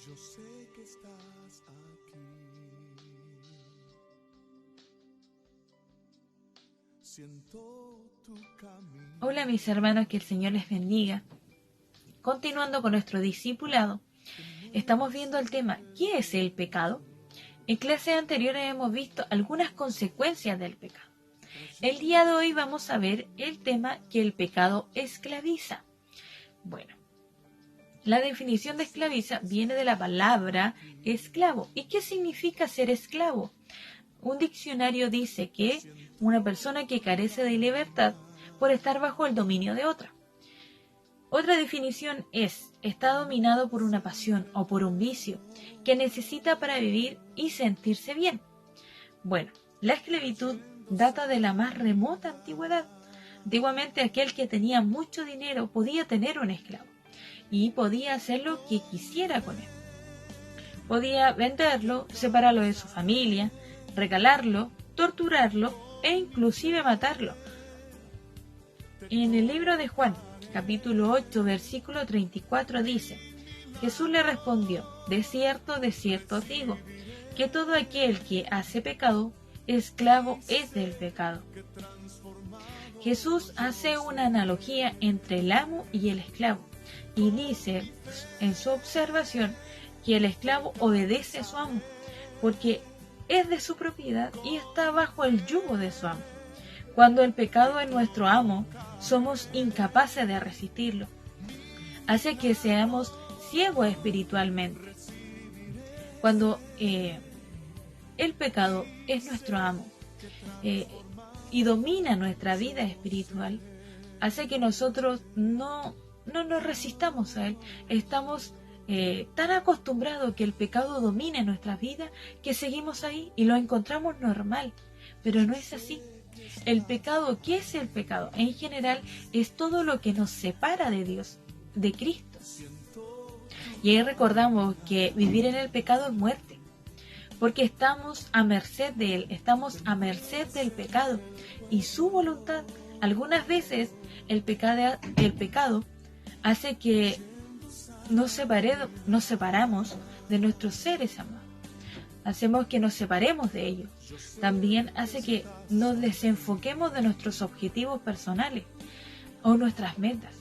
Yo sé que estás aquí. Siento tu camino. Hola mis hermanos, que el Señor les bendiga. Continuando con nuestro discipulado, estamos viendo el tema ¿qué es el pecado? En clases anteriores hemos visto algunas consecuencias del pecado. El día de hoy vamos a ver el tema que el pecado esclaviza. Bueno, la definición de esclaviza viene de la palabra esclavo. ¿Y qué significa ser esclavo? Un diccionario dice que una persona que carece de libertad por estar bajo el dominio de otra. Otra definición es, está dominado por una pasión o por un vicio que necesita para vivir y sentirse bien. Bueno, la esclavitud data de la más remota antigüedad. Antiguamente aquel que tenía mucho dinero podía tener un esclavo y podía hacer lo que quisiera con él. Podía venderlo, separarlo de su familia, regalarlo, torturarlo e inclusive matarlo. En el libro de Juan, capítulo 8, versículo 34 dice: Jesús le respondió: de cierto os digo, que todo aquel que hace pecado, esclavo es del pecado. Jesús hace una analogía entre el amo y el esclavo y dice en su observación que el esclavo obedece a su amo porque es de su propiedad y está bajo el yugo de su amo. Cuando el pecado es nuestro amo, somos incapaces de resistirlo. Hace que seamos ciegos espiritualmente. Cuando el pecado es nuestro amo y domina nuestra vida espiritual, hace que nosotros no nos resistamos a él. Estamos tan acostumbrados que el pecado domine nuestra vida que seguimos ahí y lo encontramos normal, pero no es así. El pecado, ¿qué es el pecado? En general es todo lo que nos separa de Dios, de Cristo. Y ahí recordamos que vivir en el pecado es muerte, porque estamos a merced de Él, estamos a merced del pecado y su voluntad. Algunas veces el pecado hace que nos separamos de nuestros seres amados. Hacemos que nos separemos de ellos. También hace que nos desenfoquemos de nuestros objetivos personales o nuestras metas.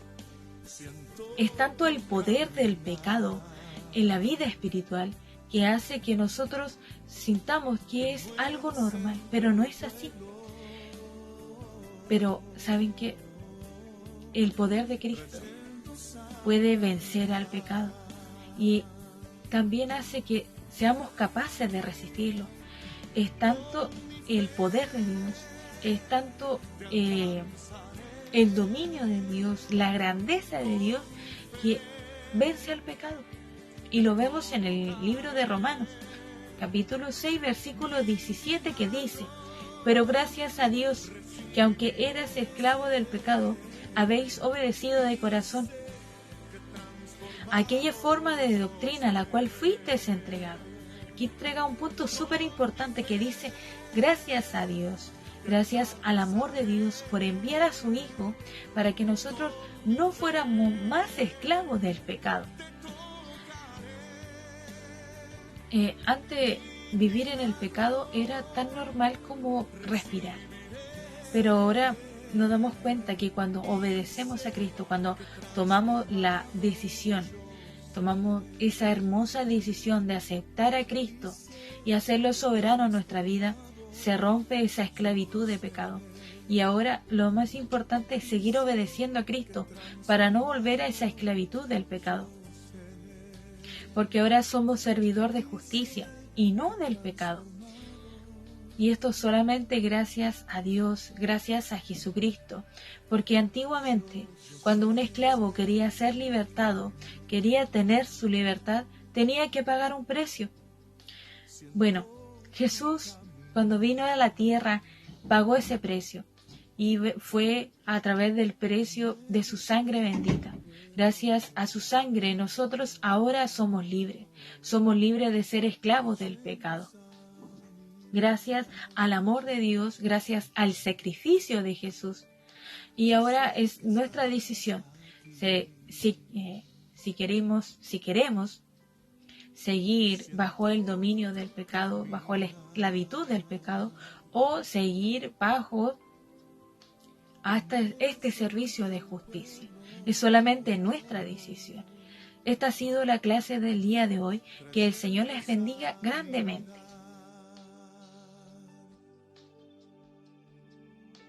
Es tanto el poder del pecado en la vida espiritual que hace que nosotros sintamos que es algo normal, pero no es así. Pero ¿saben qué? El poder de Cristo puede vencer al pecado y también hace que seamos capaces de resistirlo. Es tanto el poder de Dios, es tanto el dominio de Dios, la grandeza de Dios que vence al pecado. Y lo vemos en el libro de Romanos, capítulo 6, versículo 17, que dice: pero gracias a Dios, que aunque eras esclavo del pecado, habéis obedecido de corazón aquella forma de doctrina a la cual fuisteis entregado. Aquí entrega un punto súper importante que dice: gracias a Dios, gracias al amor de Dios por enviar a su Hijo para que nosotros no fuéramos más esclavos del pecado. Antes vivir en el pecado era tan normal como respirar, pero ahora nos damos cuenta que cuando obedecemos a Cristo, cuando tomamos la decisión, tomamos esa hermosa decisión de aceptar a Cristo y hacerlo soberano en nuestra vida, se rompe esa esclavitud de pecado. Y ahora lo más importante es seguir obedeciendo a Cristo para no volver a esa esclavitud del pecado. Porque ahora somos servidor de justicia y no del pecado. Y esto solamente gracias a Dios, gracias a Jesucristo. Porque antiguamente, cuando un esclavo quería ser libertado, quería tener su libertad, tenía que pagar un precio. Bueno, Jesús, cuando vino a la tierra, pagó ese precio. Y fue a través del precio de su sangre bendita. Gracias a su sangre, nosotros ahora somos libres. Somos libres de ser esclavos del pecado. Gracias al amor de Dios, gracias al sacrificio de Jesús. Y ahora es nuestra decisión si queremos seguir bajo el dominio del pecado, bajo la esclavitud del pecado, o seguir bajo hasta este servicio de justicia. Es solamente nuestra decisión. Esta ha sido la clase del día de hoy. Que el Señor les bendiga grandemente.